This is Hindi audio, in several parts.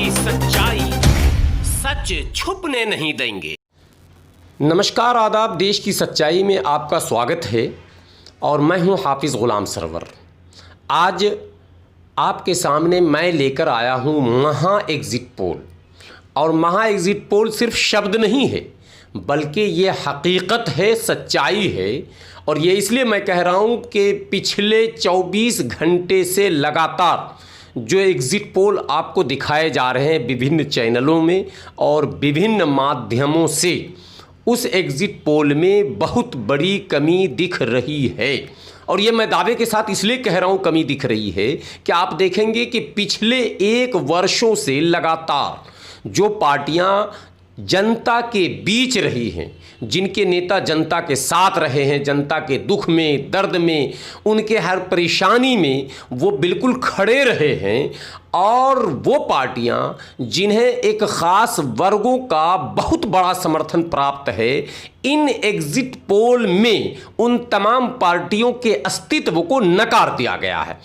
की सच्चाई, सच छुपने नहीं देंगे। नमस्कार, आदाब। देश की सच्चाई में आपका स्वागत है और मैं हूं हाफिज़ ग़ुलाम सरवर। आज आपके सामने मैं लेकर आया हूं महा एग्ज़िट पोल। और महा एग्ज़िट पोल सिर्फ शब्द नहीं है, बल्कि ये हकीकत है, सच्चाई है। और ये इसलिए मैं कह रहा हूं कि पिछले 24 घंटे से लगातार जो एग्ज़िट पोल आपको दिखाए जा रहे हैं विभिन्न चैनलों में और विभिन्न माध्यमों से, उस एग्ज़िट पोल में बहुत बड़ी कमी दिख रही है। और ये मैं दावे के साथ इसलिए कह रहा हूँ कमी दिख रही है कि आप देखेंगे कि पिछले 1 वर्षों से लगातार जो पार्टियाँ जनता के बीच रही हैं, जिनके नेता जनता के साथ रहे हैं, जनता के दुख में, दर्द में, उनके हर परेशानी में वो बिल्कुल खड़े रहे हैं। और वो पार्टियां जिन्हें एक ख़ास वर्गों का बहुत बड़ा समर्थन प्राप्त है, इन एग्ज़िट पोल में उन तमाम पार्टियों के अस्तित्व को नकार दिया गया है।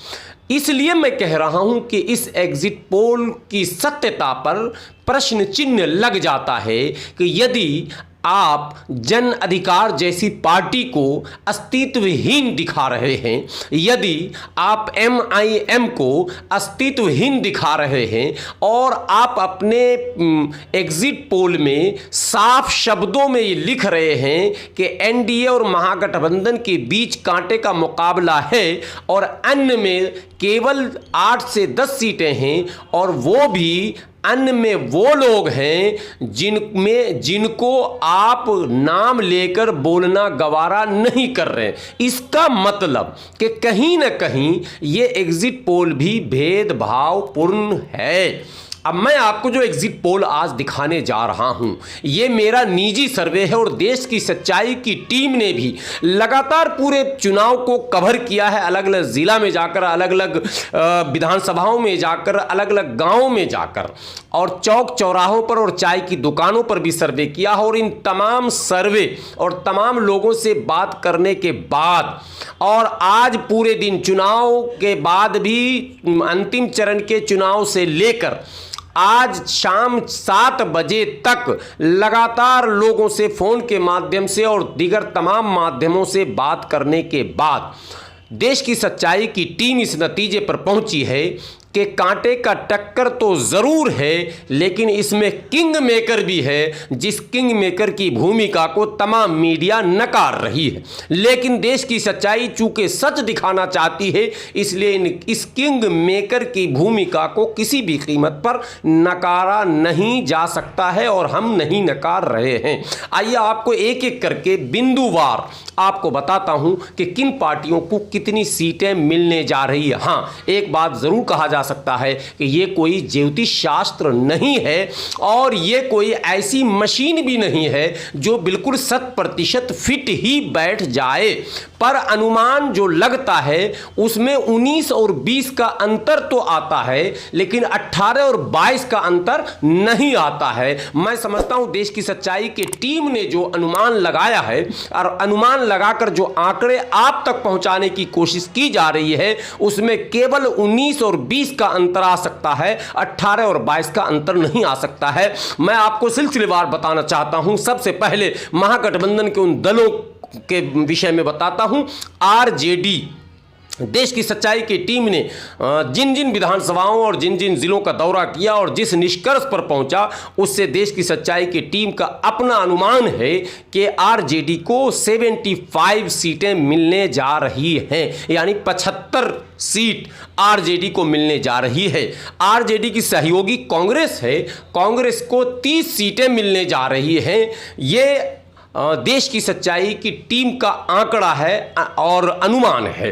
इसलिए मैं कह रहा हूं कि इस एग्ज़िट पोल की सत्यता पर प्रश्न चिन्ह लग जाता है कि यदि आप जन अधिकार जैसी पार्टी को अस्तित्वहीन दिखा रहे हैं, यदि आप MIM को अस्तित्वहीन दिखा रहे हैं और आप अपने एग्ज़िट पोल में साफ शब्दों में ये लिख रहे हैं कि NDA और महागठबंधन के बीच कांटे का मुकाबला है और अन्य में केवल 8 से 10 सीटें हैं, और वो भी अन्य में वो लोग हैं जिनको आप नाम लेकर बोलना गवारा नहीं कर रहे। इसका मतलब कि कहीं ना कहीं ये एग्ज़िट पोल भी भेदभावपूर्ण है। अब मैं आपको जो एग्ज़िट पोल आज दिखाने जा रहा हूं, ये मेरा निजी सर्वे है और देश की सच्चाई की टीम ने भी लगातार पूरे चुनाव को कवर किया है। अलग अलग ज़िला में जाकर, अलग अलग विधानसभाओं में जाकर, अलग अलग गांवों में जाकर और चौक चौराहों पर और चाय की दुकानों पर भी सर्वे किया है। और इन तमाम सर्वे और तमाम लोगों से बात करने के बाद और आज पूरे दिन चुनाव के बाद भी, अंतिम चरण के चुनाव से लेकर आज शाम 7 बजे तक लगातार लोगों से फ़ोन के माध्यम से और दीगर तमाम माध्यमों से बात करने के बाद देश की सच्चाई की टीम इस नतीजे पर पहुंची है कि कांटे का टक्कर तो ज़रूर है, लेकिन इसमें किंग मेकर भी है, जिस किंग मेकर की भूमिका को तमाम मीडिया नकार रही है। लेकिन देश की सच्चाई चूंकि सच दिखाना चाहती है, इसलिए इस किंग मेकर की भूमिका को किसी भी कीमत पर नकारा नहीं जा सकता है और हम नहीं नकार रहे हैं। आइए आपको एक एक करके बिंदुवार आपको बताता हूं कि किन पार्टियों को कितनी सीटें मिलने जा रही है। हाँ, एक बात ज़रूर कहा जा सकता है कि ये कोई ज्योतिष शास्त्र नहीं है और ये कोई ऐसी मशीन भी नहीं है जो बिल्कुल 100% फिट ही बैठ जाए। पर अनुमान जो लगता है उसमें 19 और 20 का अंतर तो आता है, लेकिन 18 और 22 का अंतर नहीं आता है। मैं समझता हूं देश की सच्चाई की टीम ने जो अनुमान लगाया है और अनुमान लगाकर जो आंकड़े आप तक पहुंचाने की कोशिश की जा रही है, उसमें केवल 19 और 20 का अंतर आ सकता है, 18 और 22 का अंतर नहीं आ सकता है। मैं आपको सिलसिलेवार बताना चाहता हूं। सबसे पहले महागठबंधन के उन दलों के विषय में बताता हूं। RJD, देश की सच्चाई की टीम ने जिन जिन विधानसभाओं और जिन जिन जिलों का दौरा किया और जिस निष्कर्ष पर पहुंचा, उससे देश की सच्चाई की टीम का अपना अनुमान है कि RJD को 75 सीटें मिलने जा रही हैं, यानी 75 सीट RJD को मिलने जा रही है। RJD की सहयोगी कांग्रेस है, कांग्रेस को 30 सीटें मिलने जा रही हैं। ये देश की सच्चाई की टीम का आंकड़ा है और अनुमान है।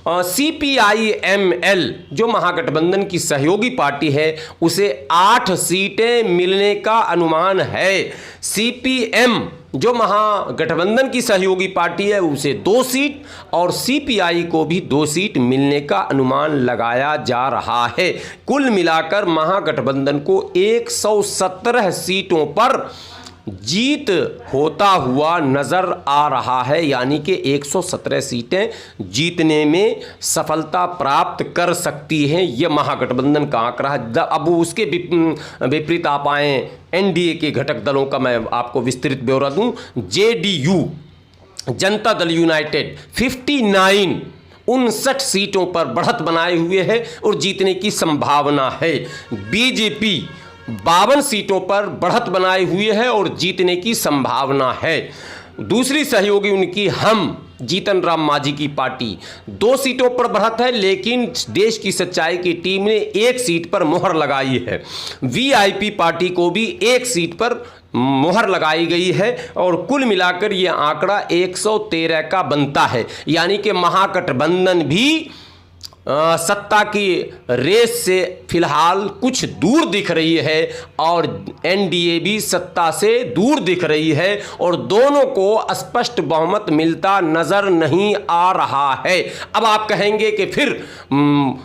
CPI-ML जो महागठबंधन की सहयोगी पार्टी है, उसे 8 सीटें मिलने का अनुमान है। CPM जो महागठबंधन की सहयोगी पार्टी है, उसे 2 सीट और CPI को भी 2 सीट मिलने का अनुमान लगाया जा रहा है। कुल मिलाकर महागठबंधन को 117 सीटों पर जीत होता हुआ नज़र आ रहा है, यानी कि 117 सीटें जीतने में सफलता प्राप्त कर सकती हैं। यह महागठबंधन का आंकड़ा है। अब उसके विपरीत आप आए एनडीए के घटक दलों का मैं आपको विस्तृत ब्यौरा दूं। जेडीयू, जनता दल यूनाइटेड 59 सीटों पर बढ़त बनाए हुए है और जीतने की संभावना है। बीजेपी 52 सीटों पर बढ़त बनाए हुए है और जीतने की संभावना है। दूसरी सहयोगी उनकी हम जीतन राम मांझी की पार्टी 2 सीटों पर बढ़त है, लेकिन देश की सच्चाई की टीम ने 1 सीट पर मुहर लगाई है। वीआईपी पार्टी को भी 1 सीट पर मुहर लगाई गई है और कुल मिलाकर यह आंकड़ा 113 का बनता है, यानी कि महागठबंधन भी सत्ता की रेस से फिलहाल कुछ दूर दिख रही है और एनडीए भी सत्ता से दूर दिख रही है और दोनों को स्पष्ट बहुमत मिलता नजर नहीं आ रहा है। अब आप कहेंगे कि फिर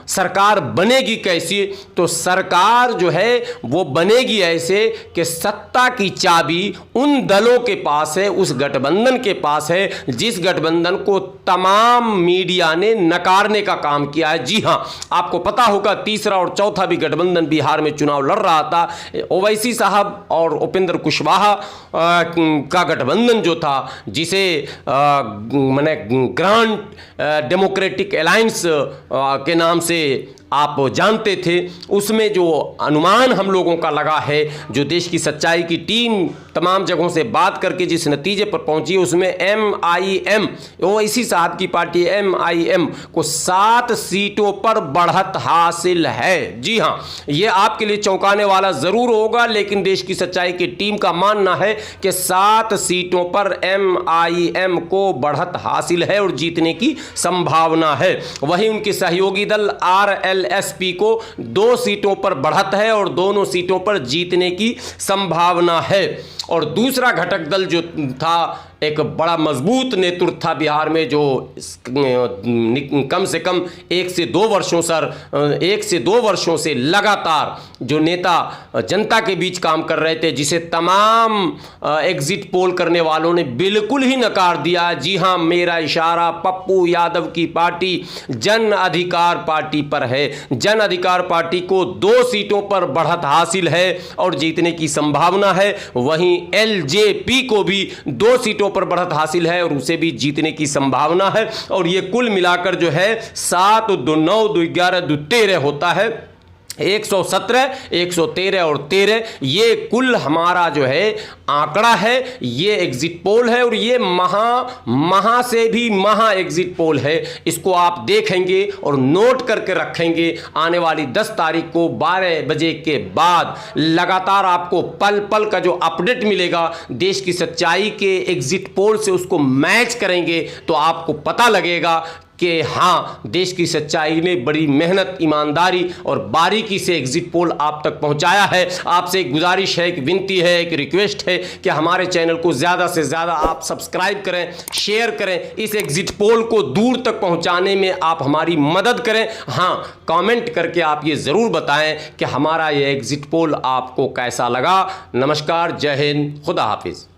सरकार बनेगी कैसी? तो सरकार जो है वो बनेगी ऐसे कि सत्ता की चाबी उन दलों के पास है, उस गठबंधन के पास है जिस गठबंधन को तमाम मीडिया ने नकारने का काम किया। जी हां, आपको पता होगा तीसरा और चौथा भी गठबंधन बिहार में चुनाव लड़ रहा था। ओवैसी साहब और उपेंद्र कुशवाहा का गठबंधन जो था, जिसे माने ग्रांड डेमोक्रेटिक अलायंस के नाम से आप जानते थे, उसमें जो अनुमान हम लोगों का लगा है, जो देश की सच्चाई की टीम तमाम जगहों से बात करके जिस नतीजे पर पहुंची है, उसमें MIM ओवैसी साहब की पार्टी MIM को 7 सीटों पर बढ़त हासिल है। जी हां, यह आपके लिए चौंकाने वाला जरूर होगा, लेकिन देश की सच्चाई की टीम का मानना है कि 7 सीटों पर MIM को बढ़त हासिल है और जीतने की संभावना है। वहीं उनके सहयोगी दल RLSP को 2 सीटों पर बढ़त है और दोनों सीटों पर जीतने की संभावना है। और दूसरा घटक दल जो था, एक बड़ा मजबूत नेतृत्व था बिहार में, जो कम से कम 1 से 2 वर्षों से लगातार जो नेता जनता के बीच काम कर रहे थे, जिसे तमाम एग्जिट पोल करने वालों ने बिल्कुल ही नकार दिया। जी हां, मेरा इशारा पप्पू यादव की पार्टी जन अधिकार पार्टी पर है। जन अधिकार पार्टी को 2 सीटों पर बढ़त हासिल है और जीतने की संभावना है। वहीं LJP को भी 2 सीटों पर बढ़त हासिल है और उसे भी जीतने की संभावना है। और ये कुल मिलाकर जो है 7, 2, 9, 2, 11, 2, 13 होता है। 117, 113 और 13 ये कुल हमारा जो है आंकड़ा है। ये एग्जिट पोल है और ये महा से भी महा एग्जिट पोल है। इसको आप देखेंगे और नोट करके रखेंगे। आने वाली 10 तारीख को 12 बजे के बाद लगातार आपको पल पल का जो अपडेट मिलेगा देश की सच्चाई के एग्जिट पोल से, उसको मैच करेंगे तो आपको पता लगेगा कि हाँ, देश की सच्चाई ने बड़ी मेहनत, ईमानदारी और बारीकी से एग्जिट पोल आप तक पहुंचाया है। आपसे एक गुजारिश है, एक विनती है, एक रिक्वेस्ट है कि हमारे चैनल को ज़्यादा से ज़्यादा आप सब्सक्राइब करें, शेयर करें। इस एग्जिट पोल को दूर तक पहुंचाने में आप हमारी मदद करें। हाँ, कमेंट करके आप ये ज़रूर बताएं कि हमारा ये एग्जिट पोल आपको कैसा लगा। नमस्कार, जय हिंद, खुदा हाफिज़।